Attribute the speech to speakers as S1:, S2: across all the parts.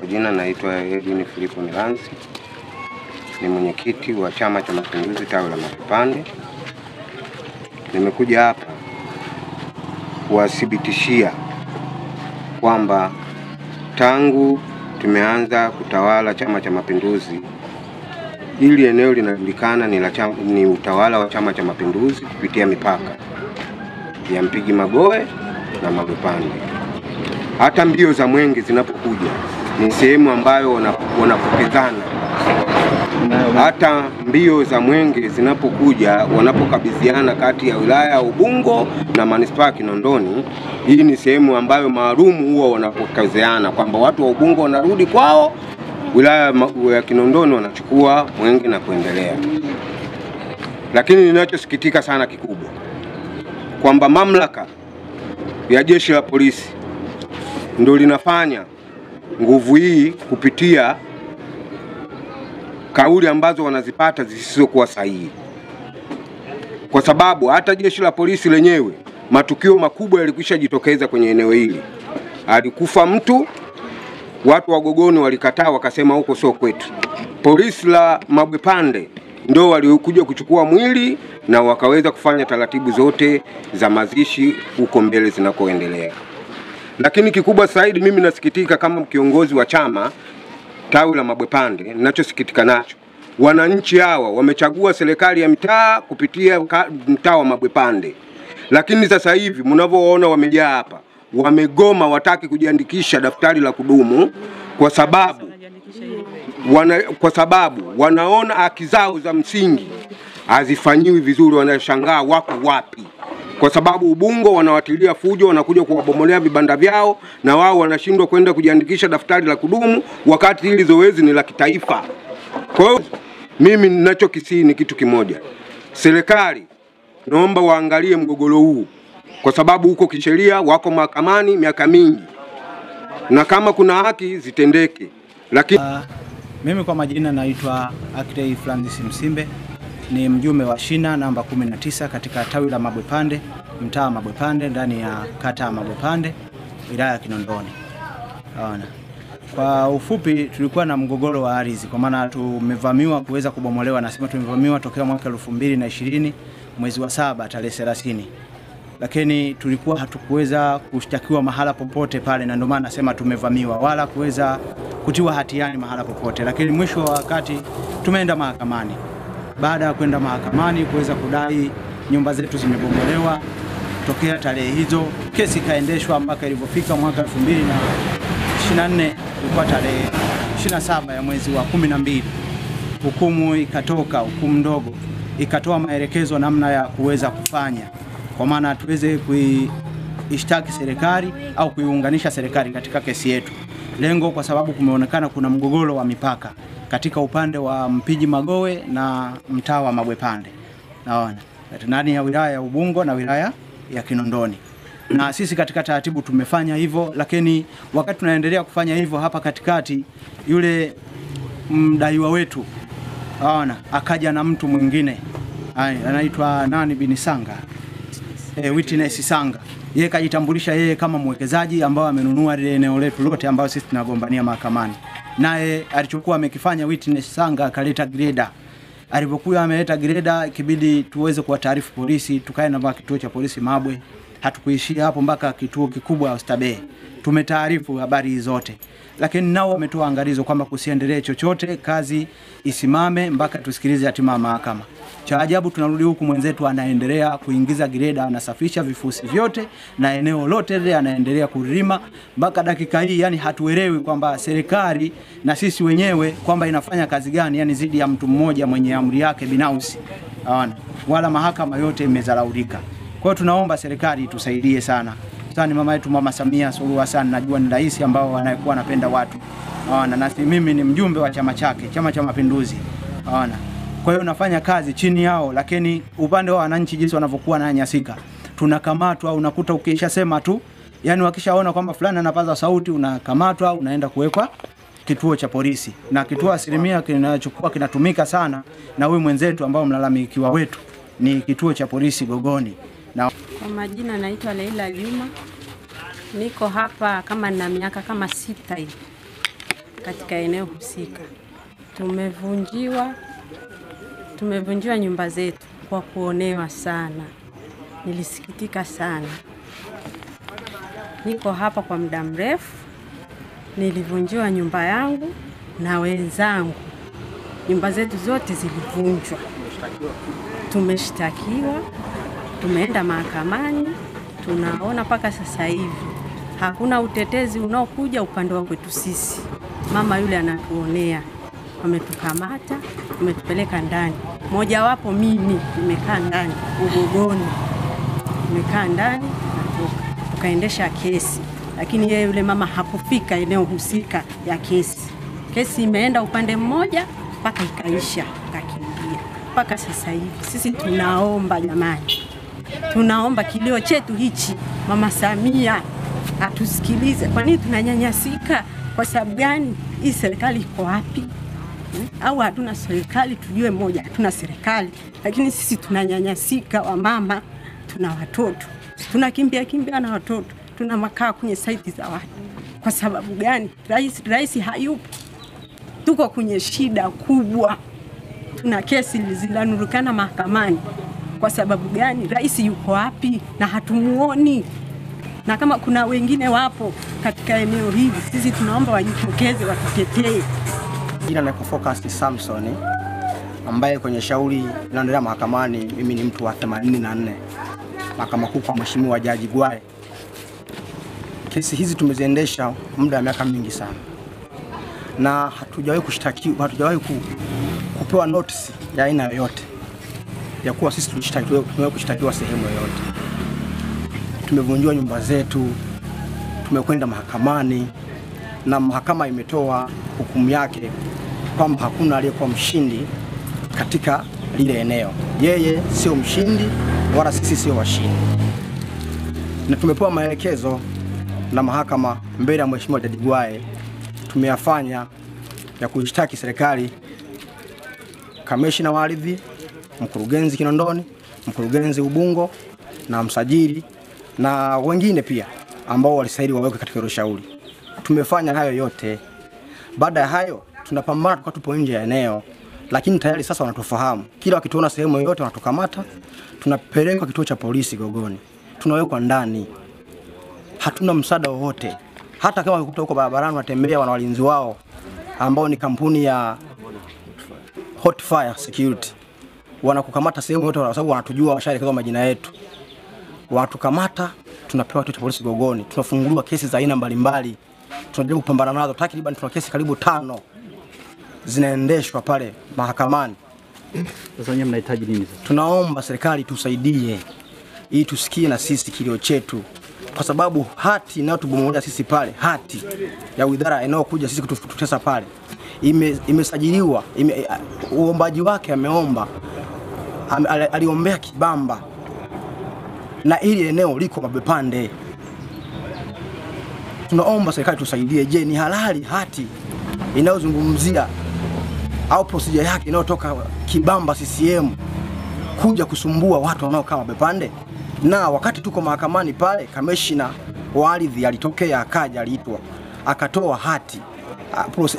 S1: Kwa jina naitwa Edwin Filipo Milanzi, ni mwenyekiti wa Chama cha Mapinduzi tawi la Mabwepande. Nimekuja hapa kuwathibitishia kwamba tangu tumeanza kutawala Chama cha Mapinduzi, hili eneo linajulikana ni utawala wa Chama cha Mapinduzi kupitia mipaka ya Mpiji Magoe na Mabwepande. Hata mbio za mwenge zinapokuja ni sehemu ambayo wanapokezana. Hata mbio za mwenge zinapokuja wanapokabidhiana kati ya wilaya ya Ubungo na manispaa ya Kinondoni, hii ni sehemu ambayo maalumu huwa wanapokezeana kwamba watu wa Ubungo wanarudi kwao, wilaya ya Kinondoni wanachukua mwenge na kuendelea. Lakini ninachosikitika sana kikubwa kwamba mamlaka ya jeshi la polisi ndio linafanya nguvu hii kupitia kauli ambazo wanazipata zisizokuwa sahihi. Kwa sababu hata jeshi la polisi lenyewe matukio makubwa yalikwisha jitokeza kwenye eneo hili. Alikufa mtu, watu wa Gogoni walikataa wakasema huko sio kwetu. Polisi la Mabwepande ndio waliokuja kuchukua mwili na wakaweza kufanya taratibu zote za mazishi huko mbele zinakoendelea. Lakini kikubwa zaidi mimi nasikitika kama kiongozi wa chama tawi la Mabwepande, ninachosikitika nacho, wananchi hawa wamechagua serikali ya mtaa kupitia mtaa wa Mabwepande. Lakini sasa hivi mnavyoona wamejaa hapa, wamegoma, wataki kujiandikisha daftari la kudumu kwa sababu wanaona haki zao za msingi hazifanyiwi vizuri. Wanashangaa wako wapi, kwa sababu Ubungo wanawatilia fujo, wanakuja kuwabomolea vibanda vyao na wao wanashindwa kwenda kujiandikisha daftari la kudumu, wakati hili zoezi ni la kitaifa. Kwa hiyo mimi ninachokisii ni kitu kimoja. Serikali naomba waangalie mgogoro huu, kwa sababu huko kisheria wako mahakamani miaka mingi, na kama kuna haki zitendeke. Lakini
S2: mimi kwa majina naitwa Akitei Francis Msimbe, ni mjumbe wa shina namba 19 katika tawi la Mabwepande, mtaa wa Mabwepande, ndani ya kata ya Mabwepande, wilaya ya Kinondoni. Kwa ufupi, tulikuwa na mgogoro wa ardhi, kwa maana tumevamiwa kuweza kubomolewa. Nasema tumevamiwa tokea mwaka 2020 mwezi wa 7 tarehe 30. Lakini tulikuwa hatukuweza kushtakiwa mahala popote pale, na ndio maana nasema tumevamiwa, wala kuweza kutiwa hatiani mahala popote. Lakini mwisho wa wakati tumeenda mahakamani. Baada ya kwenda mahakamani kuweza kudai nyumba zetu zimebomolewa tokea tarehe hizo, kesi kaendeshwa mpaka ilipofika mwaka 2024, ilikuwa tarehe 27 ya mwezi wa 12. Hukumu ikatoka, hukumu ndogo ikatoa maelekezo namna ya kuweza kufanya, kwa maana tuweze kuishtaki serikali au kuiunganisha serikali katika kesi yetu. Lengo kwa sababu kumeonekana kuna mgogoro wa mipaka katika upande wa Mpiji Magoe na mtaa wa Mabwepande, naona ndani ya wilaya ya Ubungo na wilaya ya Kinondoni. Na sisi katika taratibu tumefanya hivyo, lakini wakati tunaendelea kufanya hivyo, hapa katikati yule mdaiwa wetu akaja na mtu mwingine anaitwa Binisanga, Witness Sanga. Yeye kajitambulisha yeye kama mwekezaji ambao amenunua ile eneo letu lote ambao sisi tunagombania mahakamani. Naye alichokuwa amekifanya Witness Sanga akaleta greda. Alipokuwa ameleta greda, ikibidi tuweze kuwataarifu polisi, tukae na kituo cha polisi Mabwe. Hatukuishia hapo mpaka kituo kikubwa Oysterbay. Tumetaarifu habari zote, lakini nao wametoa angalizo kwamba kusiendelee chochote, kazi isimame mpaka tusikilize hatima ya mahakama. Cha ajabu, tunarudi huku mwenzetu anaendelea kuingiza greda, anasafisha vifusi vyote na eneo lote lile anaendelea kulima mpaka dakika hii. Yani hatuelewi kwamba serikali na sisi wenyewe kwamba inafanya kazi gani, yani zidi ya mtu mmoja mwenye amri yake binafsi. Wala mahakama yote imezalaulika. Kwa hiyo tunaomba serikali itusaidie sana. Sasa mama yetu Mama Samia Suluhu Hassan, najua ni rais ambao anakuwa anapenda watu. Na mimi ni mjumbe wa chama chake, Chama cha Mapinduzi. Kwa hiyo nafanya kazi chini yao, lakini upande wa wananchi jinsi wanavyokuwa na nyasika, tunakamatwa. Unakuta ukishasema tu, yani wakishaona kwamba fulani anapaza sauti, unakamatwa, unaenda kuwekwa kituo cha polisi. Na kituo asilimia kinachokuwa kinatumika sana na huyu mwenzetu ambao mlalamikiwa wetu ni kituo cha polisi Gogoni.
S3: Kwa majina naitwa Leila Juma. Niko hapa kama na miaka kama 6 hivi. katika eneo husika. Tumevunjiwa nyumba zetu kwa kuonewa sana. Nilisikitika sana. Niko hapa kwa muda mrefu. Nilivunjiwa nyumba yangu na wenzangu. Nyumba zetu zote zilivunjwa. Tumeshtakiwa, tumeenda mahakamani, tunaona mpaka sasa hivi hakuna utetezi unaokuja upande wa kwetu sisi. Mama yule anatuonea. Wametukamata, wametupeleka ndani. Moja wapo mimi nimekaa ndani Ugogoni. Nimekaa ndani tukaendesha kesi, lakini yeye yule mama hakufika eneo husika ya kesi. Kesi imeenda upande mmoja mpaka ikaisha, kakimbia. Mpaka sasa hivi sisi tunaomba jamani. Tunaomba kilio chetu hichi Mama Samia atusikilize. Kwa nini tunanyanyasika? Kwa sababu gani? Hii serikali iko wapi? Au hatuna serikali? Tujue moja, hatuna serikali, lakini sisi tunanyanyasika. Wamama tuna watoto, tunakimbia na watoto, tuna makaa kwenye saiti za watu. Kwa sababu gani? Rais hayupo. Tuko kwenye shida kubwa. Tuna kesi zinanurukana mahakamani. Kwa sababu gani? Rais yuko wapi na hatumuoni? Na kama kuna wengine wapo katika eneo hili, sisi tunaomba wajitokeze watutetee.
S4: Jina la Focus Samson, ambaye kwenye shauri linaendelea mahakamani. Mimi ni mtu wa 84 Mahakama Kuu kwa Mheshimiwa Jaji Gwae. Kesi hizi tumeziendesha muda wa miaka mingi sana, na hatujawahi kushtakiwa, hatujawahi kupewa notice ya aina yoyote ya kuwa sisi kushtakiwa sehemu yoyote. Tumevunjiwa nyumba zetu, tumekwenda mahakamani na mahakama imetoa hukumu yake kwamba hakuna aliyekuwa mshindi katika lile eneo. Yeye sio mshindi wala sisi sio washindi. Na tumepewa maelekezo na mahakama mbele ya Mheshimiwa Jaji Gwae, tumeyafanya ya kuishtaki serikali, kamishna wa ardhi, mkurugenzi Kinondoni, mkurugenzi Ubungo na msajili na wengine pia ambao walisaidia waweke katika hilo shauri. Tumefanya hayo yote. Baada ya hayo tunapambana kwa tupo nje ya eneo, lakini tayari sasa wanatufahamu. Kila wakituona sehemu yoyote wanatukamata, tunapelekwa kituo cha polisi Gogoni. Tunawekwa ndani. Hatuna msaada wowote. Hata kama ukikuta huko barabarani wanatembea wana walinzi wao ambao ni kampuni ya Hot Fire Security. Wanakukamata sehemu yote kwa sababu wanatujua, washaelekeza majina yetu. Watukamata, tunapewa kituo cha polisi Gogoni. Tunafunguliwa kesi za aina mbalimbali. Tunajaribu kupambana nazo. Takriban tuna kesi karibu 5 zinaendeshwa pale mahakamani.
S5: Sasa nyinyi mnahitaji nini sasa?
S4: Tunaomba serikali tusaidie ili tusikie na sisi kilio chetu, kwa sababu hati inayotubomolea sisi pale, hati ya widhara inayokuja sisi kututesa pale, imesajiliwa, uombaji wake ameomba, aliombea Kibamba na ili eneo liko Mabepande. Tunaomba serikali tusaidie. Je, ni halali hati inayozungumzia au procedure yake inayotoka Kibamba CCM kuja kusumbua watu wanaokaa Mabepande? Na wakati tuko mahakamani pale, kamishna wa ardhi alitokea, akaja, aliitwa, akatoa hati,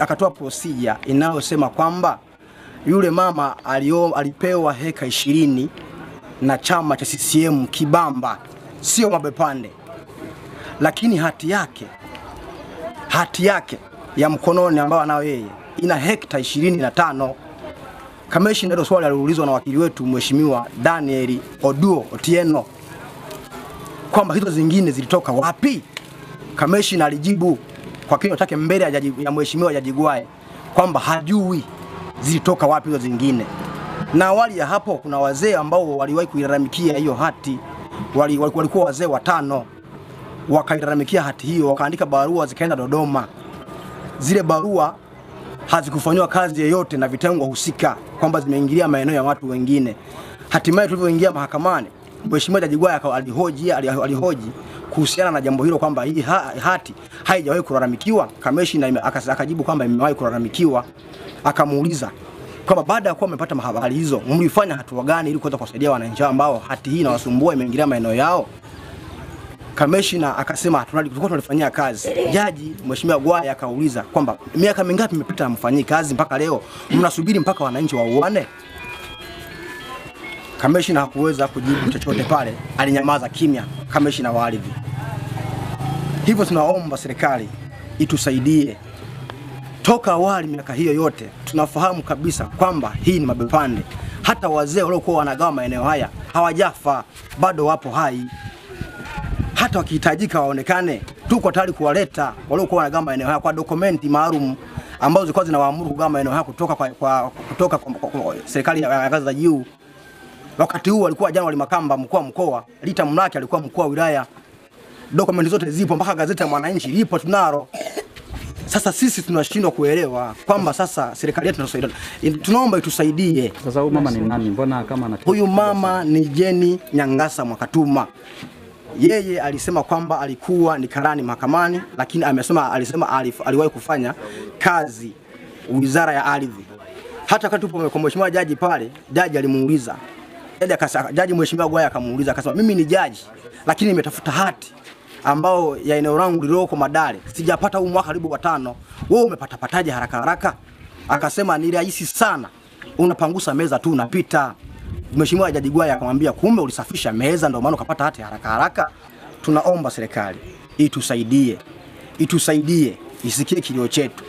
S4: akatoa procedure inayosema kwamba yule mama alipewa heka 20 na chama cha CCM Kibamba, sio Mabepande. Lakini hati yake ya mkononi ambayo anayo yeye ina hekta 25. Kamishna ndio swali aliulizwa na wakili wetu Mheshimiwa Daniel Oduo Otieno kwamba hizo zingine zilitoka wapi. Kamishna alijibu kwa kinywa chake mbele ya Mheshimiwa Jaji Gwae kwamba hajui zilitoka wapi hizo zingine. Na awali ya hapo kuna wazee ambao waliwahi kuilalamikia hiyo hati, walikuwa wazee 5 wakailalamikia hati hiyo, wakaandika barua zikaenda Dodoma. Zile barua hazikufanywa kazi yoyote na vitengo husika kwamba zimeingilia maeneo ya watu wengine. Hatimaye tulivyoingia mahakamani, Mheshimiwa Jaji Gwae alihoji kuhusiana na jambo hilo kwamba hii hati haijawahi kulalamikiwa. Kamishna akajibu kwamba imewahi kulalamikiwa. Akamuuliza kwamba baada ya kuwa umepata habari hizo, mlifanya hatua gani ili kuweza kusaidia wananchi ambao hati hii inawasumbua, imeingilia maeneo yao? Kamishna akasema tulikuwa tunalifanyia kazi. Jaji Mheshimiwa Gwaya akauliza kwamba miaka mingapi imepita mfanyii kazi mpaka leo mnasubiri mpaka wananchi wauane? Kamishna hakuweza kujibu chochote pale, alinyamaza kimya, kamishna wa ardhi. Hivyo tunaomba serikali itusaidie. Toka awali miaka hiyo yote tunafahamu kabisa kwamba hii ni mabepande. Hata wazee waliokuwa wanagawa maeneo haya hawajafa, bado wapo hai. Hata wakihitajika waonekane, tuko tayari kuwaleta waliokuwa wanagawa maeneo haya kwa dokumenti maalum ambazo zilikuwa zinawaamuru kugawa maeneo haya kutoka kwa serikali ya ngazi za juu. Wakati huu alikuwa January Makamba mkuu wa mkoa, Rita Mlaki alikuwa mkuu wa wilaya. Dokumenti zote zipo, mpaka gazeti la Mwananchi lipo, tunalo. Sasa sisi tunashindwa kuelewa kwamba sasa serikali yetu inasaidia. Tunaomba itusaidie.
S5: Sasa huyu mama ni nani? Mbona kama anataka?
S4: Huyu mama ni Jeni Nyangasa Mwakatuma. Yeye alisema kwamba alikuwa ni karani mahakamani, lakini alisema aliwahi kufanya kazi Wizara ya Ardhi. Hata wakati tupo kwa mheshimiwa jaji pale, jaji alimuuliza. Jaji Mheshimiwa Gwaya akamuuliza, akasema mimi ni jaji lakini nimetafuta hati ambao ya eneo langu lililoko Madale. Sijapata huu mwaka karibu wa 5. Wewe umepata-pataje haraka? Akasema ni rahisi sana. Unapangusa meza tu unapita. Mheshimiwa Jaji Gwaya akamwambia kumbe ulisafisha meza ndio maana ukapata hati haraka. Tunaomba serikali itusaidie isikie kilio chetu.